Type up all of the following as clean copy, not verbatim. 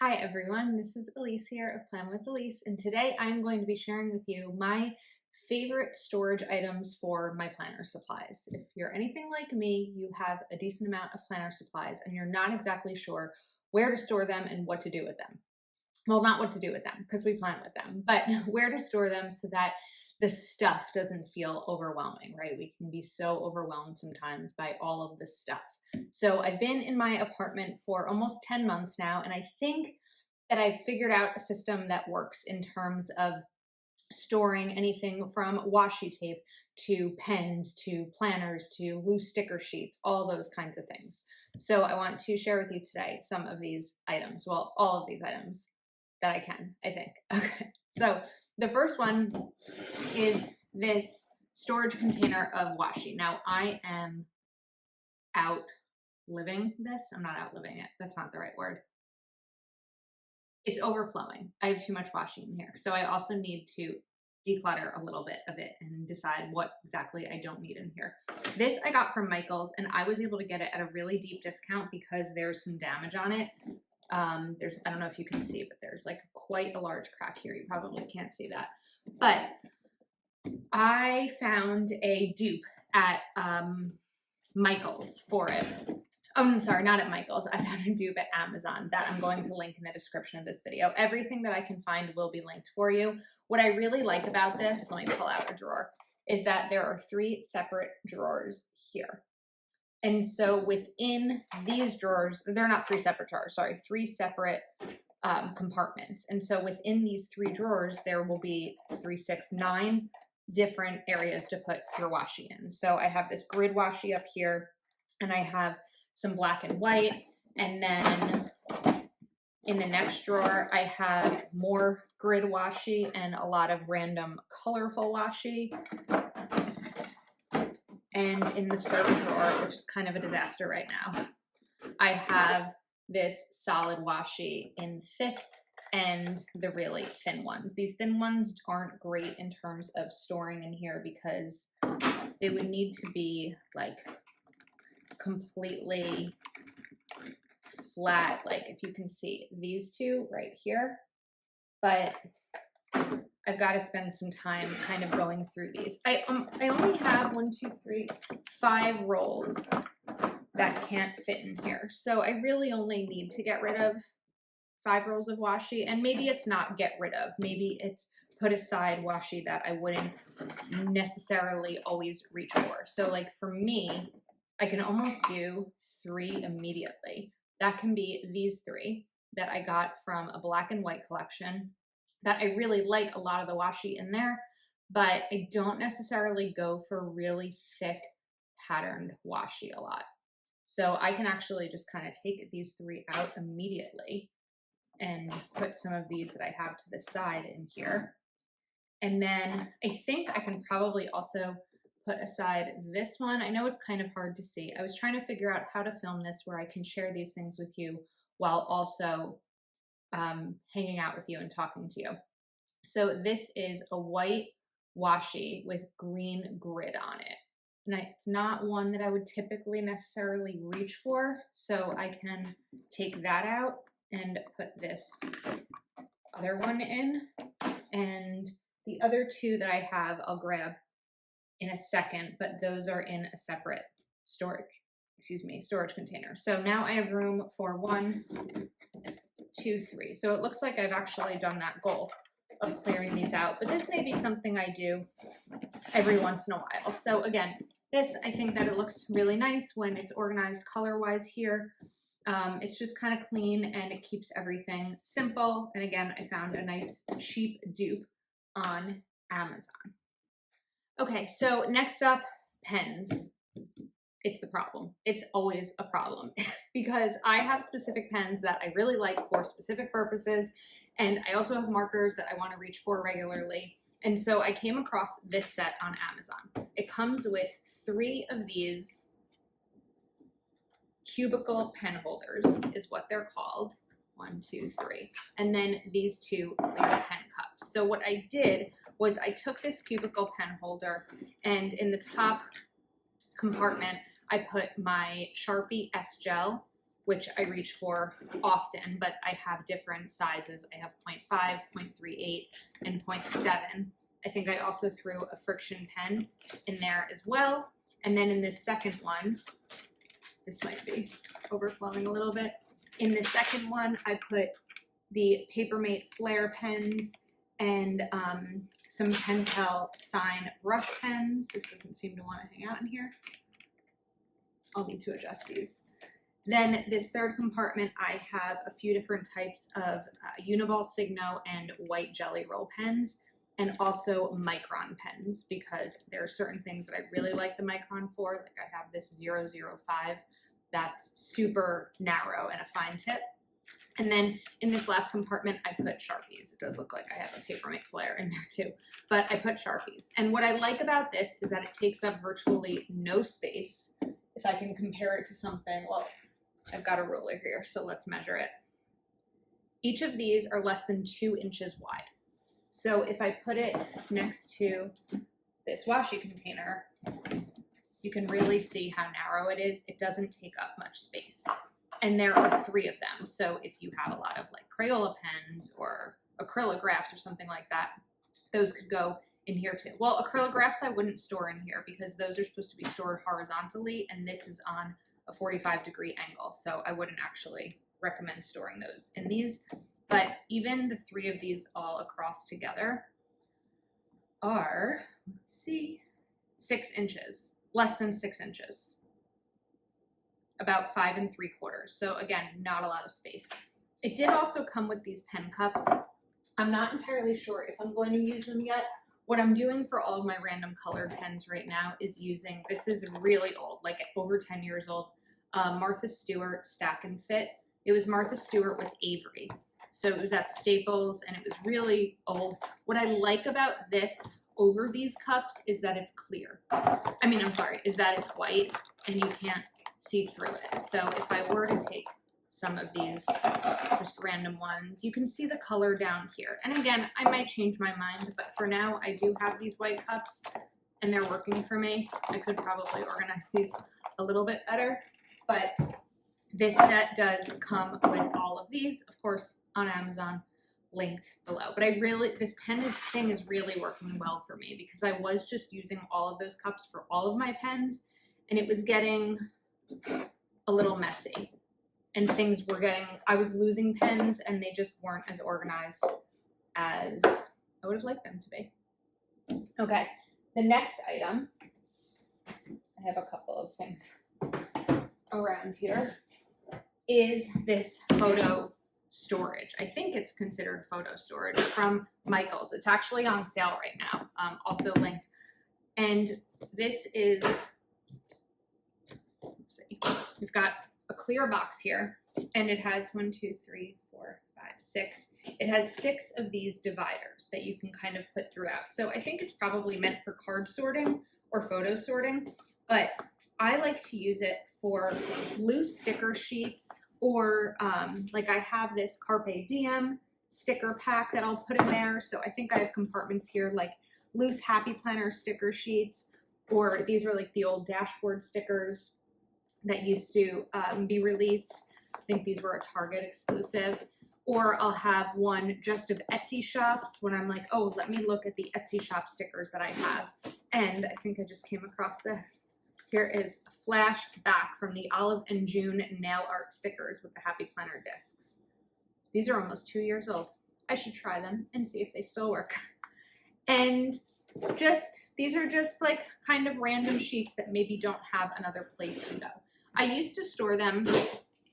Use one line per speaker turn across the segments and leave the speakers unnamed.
Hi everyone, this is Elise here of Plan with Elise, and today I'm going to be sharing with you my favorite storage items for my planner supplies. If you're anything like me, you have a decent amount of planner supplies and you're not exactly sure where to store them and what to do with them. Well, not what to do with them because we plan with them, but where to store them so that the stuff doesn't feel overwhelming, right? We can be so overwhelmed sometimes by all of this stuff. So I've been in my apartment for almost 10 months now, and I think that I've figured out a system that works in terms of storing anything from washi tape to pens to planners to loose sticker sheets, all those kinds of things. So I want to share with you today some of these items, well, all of these items that I can, I think. Okay, so the first one is this storage container of washi. Now I am outliving this. I'm not outliving it. That's not the right word. It's overflowing. I have too much washi in here. So I also need to declutter a little bit of it and decide what exactly I don't need in here. This I got from Michaels, and I was able to get it at a really deep discount because there's some damage on it. I don't know if you can see, but there's like quite a large crack here. You probably can't see that. But I found a dupe at Michaels for it. Oh, I'm sorry, not at Michaels. I found a dupe at Amazon that I'm going to link in the description of this video. Everything that I can find will be linked for you. What I really like about this, let me pull out a drawer, is that there are 3 separate drawers here. And so within these drawers, they're not 3 separate drawers, sorry, 3 separate compartments. And so within these 3 drawers, there will be 3, 6, 9 different areas to put your washi in. So I have this grid washi up here, and I have some black and white, and then in the next drawer I have more grid washi and a lot of random colorful washi. And in the third drawer, which is kind of a disaster right now, I have this solid washi in thick and the really thin ones. These thin ones aren't great in terms of storing in here because they would need to be like completely flat, like if you can see these 2 right here, but I've got to spend some time kind of going through these. I only have 5 rolls that can't fit in here, so I really only need to get rid of 5 rolls of washi, and maybe it's not get rid of, maybe it's put aside washi that I wouldn't necessarily always reach for. So like for me, I can almost do 3 immediately. That can be these 3 that I got from a black and white collection that I really like a lot of the washi in there, but I don't necessarily go for really thick patterned washi a lot. So I can actually just kind of take these 3 out immediately and put some of these that I have to the side in here. And then I think I can probably also put aside this one. I know it's kind of hard to see. I was trying to figure out how to film this where I can share these things with you while also hanging out with you and talking to you. So this is a white washi with green grid on it. And it's not one that I would typically necessarily reach for, so I can take that out and put this other one in. And the other 2 that I have, I'll grab in a second, but those are in a separate storage container. So now I have room for 1, 2, 3. So it looks like I've actually done that goal of clearing these out, but this may be something I do every once in a while. So again, this, I think that it looks really nice when it's organized color-wise here. It's just kind of clean and it keeps everything simple. And again, I found a nice cheap dupe on Amazon. Okay, so next up, pens. It's the problem. It's always a problem because I have specific pens that I really like for specific purposes, and I also have markers that I want to reach for regularly. And so I came across this set on Amazon. It comes with 3 of these cubicle pen holders, is what they're called. 1, 2, 3. And then these 2 clear pen cups. So what I did was I took this cubicle pen holder, and in the top compartment, I put my Sharpie S Gel which I reach for often, but I have different sizes. I have 0.5, 0.38, and 0.7. I think I also threw a friction pen in there as well. And then in this second one, this might be overflowing a little bit. In the second one, I put the Papermate Flare pens and some Pentel Sign brush pens. This doesn't seem to want to hang out in here. I'll need to adjust these. Then this third compartment, I have a few different types of Uniball Signo and white Jelly Roll pens, and also Micron pens, because there are certain things that I really like the Micron for. Like I have this 005 that's super narrow and a fine tip. And then in this last compartment, I put Sharpies. It does look like I have a Papermate Flare in there too, but I put Sharpies. And what I like about this is that it takes up virtually no space. If I can compare it to something, well, I've got a ruler here, so let's measure it. Each of these are less than 2 inches wide. So if I put it next to this washi container, you can really see how narrow it is. It doesn't take up much space. And there are 3 of them. So if you have a lot of like Crayola pens or acrylographs or something like that, those could go in here too. Well, acrylographs I wouldn't store in here because those are supposed to be stored horizontally, and this is on a 45-degree angle, so I wouldn't actually recommend storing those in these. But even the 3 of these all across together are, let's see, 6 inches, less than 6 inches, about 5 3/4. So again, not a lot of space. It did also come with these pen cups. I'm not entirely sure if I'm going to use them yet. What I'm doing for all of my random colored pens right now is using, this is really old, like over 10 years old, Martha Stewart Stack and Fit. It was Martha Stewart with Avery. So it was at Staples and it was really old. What I like about this over these cups is that it's clear. Is that it's white and you can't see through it. So if I were to take some of these just random ones, you can see the color down here. And again, I might change my mind, but for now I do have these white cups and they're working for me. I could probably organize these a little bit better, but this set does come with all of these, of course, on Amazon, linked below. But this thing is really working well for me because I was just using all of those cups for all of my pens and it was getting a little messy. And I was losing pens and they just weren't as organized as I would have liked them to be. Okay, the next item, I have a couple of things around here, is this photo storage. I think it's considered photo storage from Michaels. It's actually on sale right now, also linked. And this is, let's see, we've got a clear box here and it has 1, 2, 3, 4, 5, 6. It has 6 of these dividers that you can kind of put throughout. So I think it's probably meant for card sorting or photo sorting, but I like to use it for loose sticker sheets or like I have this Carpe Diem sticker pack that I'll put in there. So I think I have compartments here like loose Happy Planner sticker sheets, or these were like the old dashboard stickers that used to be released. I think these were a Target exclusive. Or I'll have one just of Etsy shops when I'm like, oh, let me look at the Etsy shop stickers that I have. And I think I just came across this. Here is a flash back from the Olive and June nail art stickers with the Happy Planner discs. These are almost 2 years old. I should try them and see if they still work. And these are just like kind of random sheets that maybe don't have another place to go. I used to store them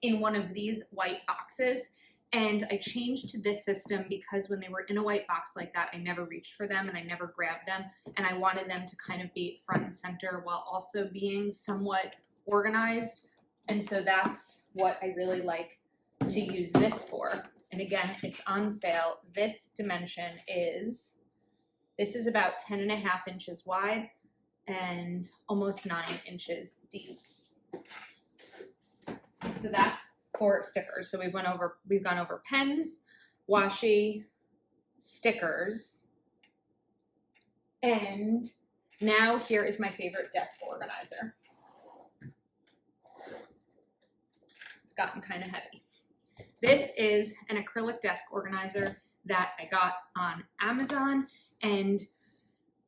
in one of these white boxes, and I changed to this system because when they were in a white box like that, I never reached for them and I never grabbed them, and I wanted them to kind of be front and center while also being somewhat organized. And so that's what I really like to use this for. And again, it's on sale. This dimension is about 10.5 inches wide and almost 9 inches deep. So that's for stickers. So we've gone over pens, washi, stickers, and now here is my favorite desk organizer. It's gotten kind of heavy. This is an acrylic desk organizer that I got on Amazon, and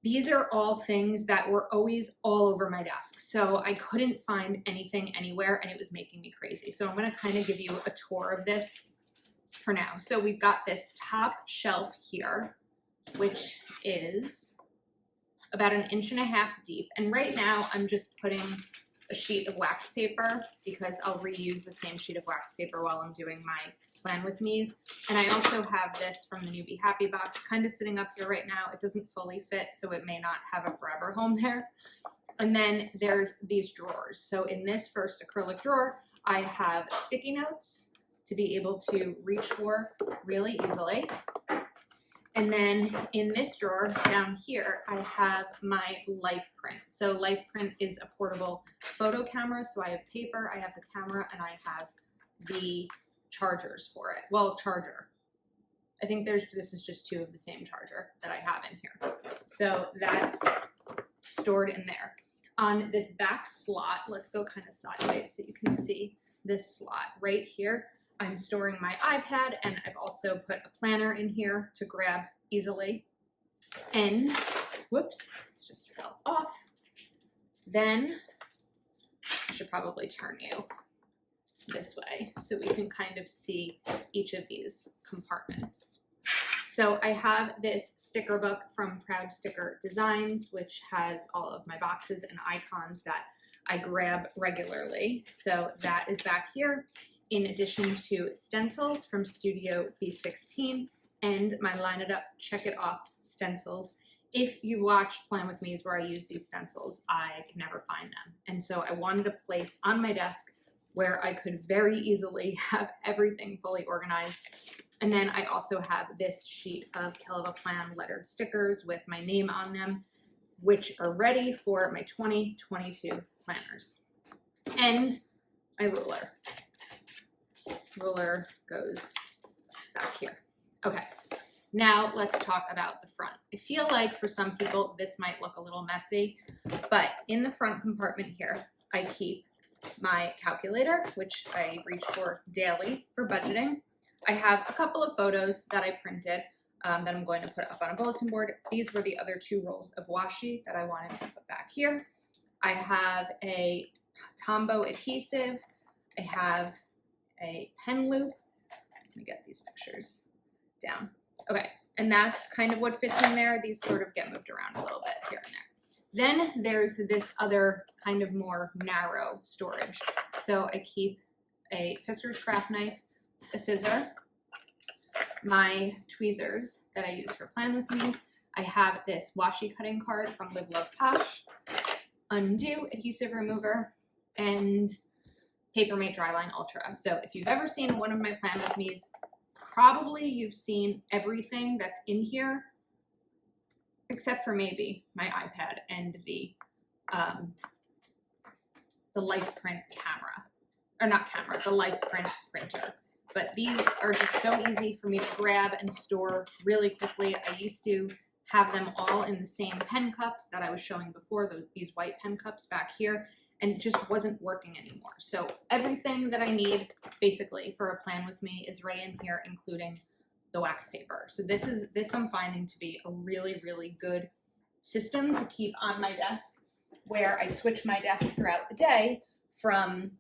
these are all things that were always all over my desk. So I couldn't find anything anywhere, and it was making me crazy. So I'm gonna kind of give you a tour of this for now. So we've got this top shelf here, which is about 1.5 inches deep. And right now I'm just putting a sheet of wax paper because I'll reuse the same sheet of wax paper while I'm doing my Plan With Me's. And I also have this from the Newbie Happy Box kind of sitting up here right now. It doesn't fully fit, so it may not have a forever home there. And then there's these drawers. So in this first acrylic drawer, I have sticky notes to be able to reach for really easily. And then in this drawer down here, I have my Life Print. So Life Print is a portable photo camera. So I have paper, I have the camera, and I have the chargers for it. Well, charger. I think this is just 2 of the same charger that I have in here. So that's stored in there. On this back slot, let's go kind of sideways so you can see this slot right here. I'm storing my iPad, and I've also put a planner in here to grab easily. And, whoops, this just fell off. Then, I should probably turn you this way so we can kind of see each of these compartments. So I have this sticker book from Proud Sticker Designs, which has all of my boxes and icons that I grab regularly. So that is back here, in addition to stencils from Studio B16 and my Line It Up, Check It Off stencils. If you watched Plan With Me's where I use these stencils, I can never find them. And so I wanted a place on my desk where I could very easily have everything fully organized. And then I also have this sheet of Kill of a Plan lettered stickers with my name on them, which are ready for my 2022 planners. And my ruler. Ruler goes back here. Okay, now let's talk about the front. I feel like for some people this might look a little messy, but in the front compartment here, I keep my calculator, which I reach for daily for budgeting. I have a couple of photos that I printed that I'm going to put up on a bulletin board. These were the other 2 rolls of washi that I wanted to put back here. I have a Tombow adhesive. I have a pen loop. Let me get these pictures down. Okay, and that's kind of what fits in there. These sort of get moved around a little bit here and there. Then there's this other kind of more narrow storage. So I keep a Fiskars craft knife, a scissor, my tweezers that I use for Plan With Me's. I have this washi cutting card from Live Love Posh, undo adhesive remover, and Papermate Dryline Ultra. So if you've ever seen one of my Plan With Me's, probably you've seen everything that's in here, except for maybe my iPad and the Life Print camera, or not camera, the Life Print printer. But these are just so easy for me to grab and store really quickly. I used to have them all in the same pen cups that I was showing before, these white pen cups back here, and it just wasn't working anymore. So everything that I need basically for a Plan With Me is right in here, including the wax paper. So this I'm finding to be a really, really good system to keep on my desk, where I switch my desk throughout the day from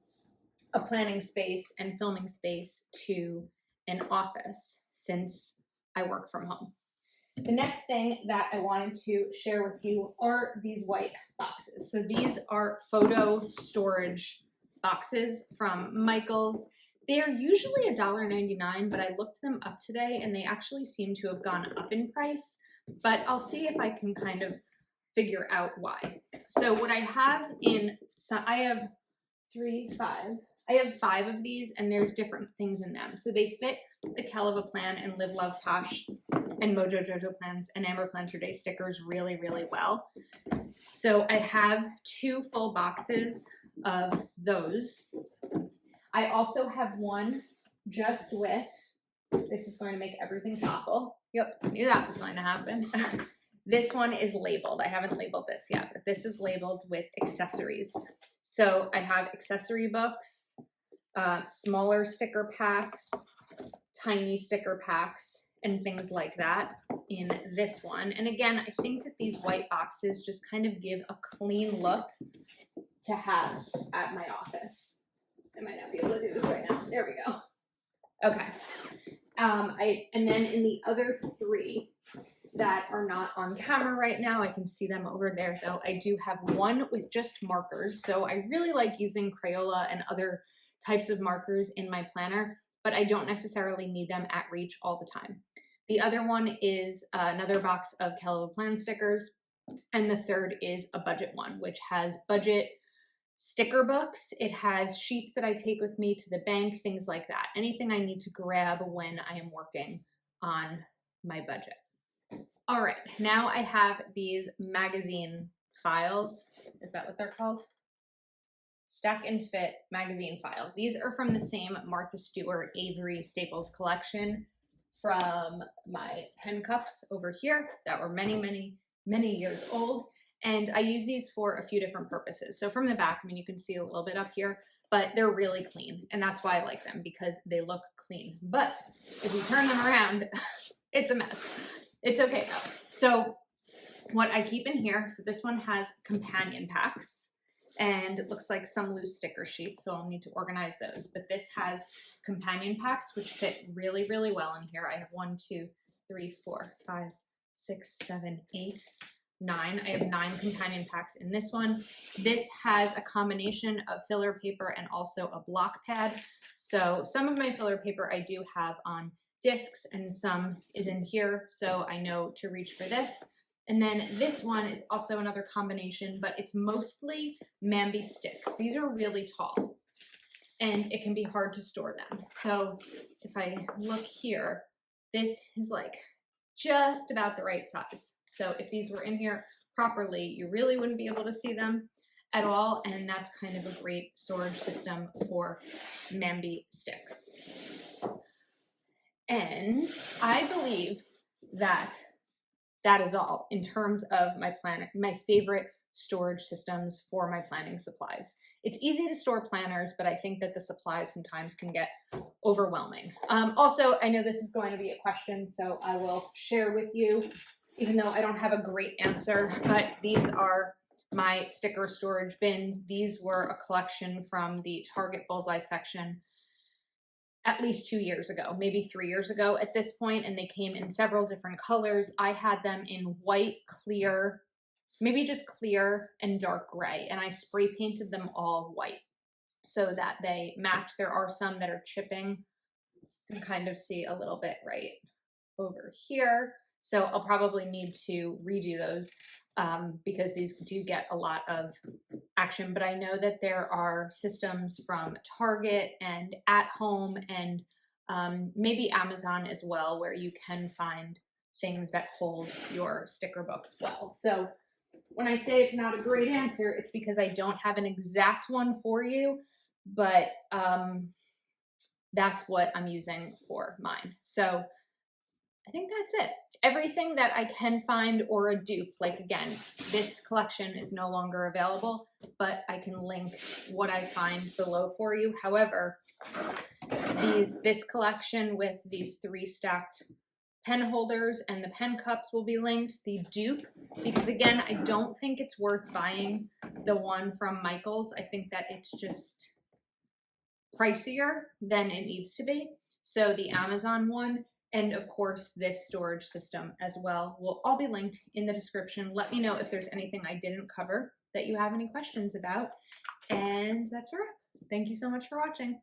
a planning space and filming space to an office, since I work from home. The next thing that I wanted to share with you are these white boxes. So these are photo storage boxes from Michaels. They are usually $1.99, but I looked them up today and they actually seem to have gone up in price, but I'll see if I can kind of figure out why. So what I have I have 5 of these, and there's different things in them. So they fit the Kill of a Plan and Live Love Posh and Mojo Jojo Plans and Amber Planter Day stickers really, really well. So I have 2 full boxes of those. I also have one just with, this is going to make everything topple. Yep, I knew that was going to happen. This one is labeled. I haven't labeled this yet, but this is labeled with accessories. So I have accessory books, smaller sticker packs, tiny sticker packs, and things like that in this one. And again, I think that these white boxes just kind of give a clean look to have at my office. I might not be able to do this right now. There we go. Okay. And then in the other three that are not on camera right now, I can see them over there though. I do have one with just markers. So I really like using Crayola and other types of markers in my planner, but I don't necessarily need them at reach all the time. The other one is another box of Keloa Plan stickers. And the third is a budget one, which has budget sticker books. It has sheets that I take with me to the bank, things like that. Anything I need to grab when I am working on my budget. All right, now I have these magazine files. Is that what they're called? Stack and Fit magazine file. These are from the same Martha Stewart Avery Staples collection from my pen cups over here that were many, many, many years old. And I use these for a few different purposes. So from the back, I mean, you can see a little bit up here, but they're really clean. And that's why I like them, because they look clean. But if you turn them around, it's a mess. It's okay though. So what I keep in here, so this one has companion packs, and it looks like some loose sticker sheets, so I'll need to organize those. But this has companion packs, which fit really, really well in here. I have 1, 2, 3, 4, 5, 6, 7, 8, 9. I have 9 companion packs in this one. This has a combination of filler paper and also a block pad. So some of my filler paper I do have on discs and some is in here, so I know to reach for this. And then this one is also another combination, but it's mostly Mambi sticks. These are really tall and it can be hard to store them. So if I look here, this is like just about the right size. So if these were in here properly, you really wouldn't be able to see them at all. And that's kind of a great storage system for Mambi sticks. And I believe that that is all in terms of my planner, my favorite storage systems for my planning supplies. It's easy to store planners, but I think that the supplies sometimes can get overwhelming. Also, I know this is going to be a question, so I will share with you, even though I don't have a great answer, but these are my sticker storage bins. These were a collection from the Target Bullseye section at least 2 years ago, maybe 3 years ago at this point, and they came in several different colors. I had them in white, clear, maybe just clear and dark gray, and I spray painted them all white so that they match. There are some that are chipping. You can kind of see a little bit right over here. So I'll probably need to redo those because these do get a lot of action. But I know that there are systems from Target and At Home and maybe Amazon as well, where you can find things that hold your sticker books well. So when I say it's not a great answer, it's because I don't have an exact one for you, but that's what I'm using for mine. So I think that's it. Everything that I can find or a dupe, like again, this collection is no longer available, but I can link what I find below for you. However, this collection with these 3 stacked pen holders and the pen cups will be linked. The dupe, because again, I don't think it's worth buying the one from Michaels. I think that it's just pricier than it needs to be. So the Amazon one, and of course this storage system as well, will all be linked in the description. Let me know if there's anything I didn't cover that you have any questions about. And that's a wrap. Thank you so much for watching.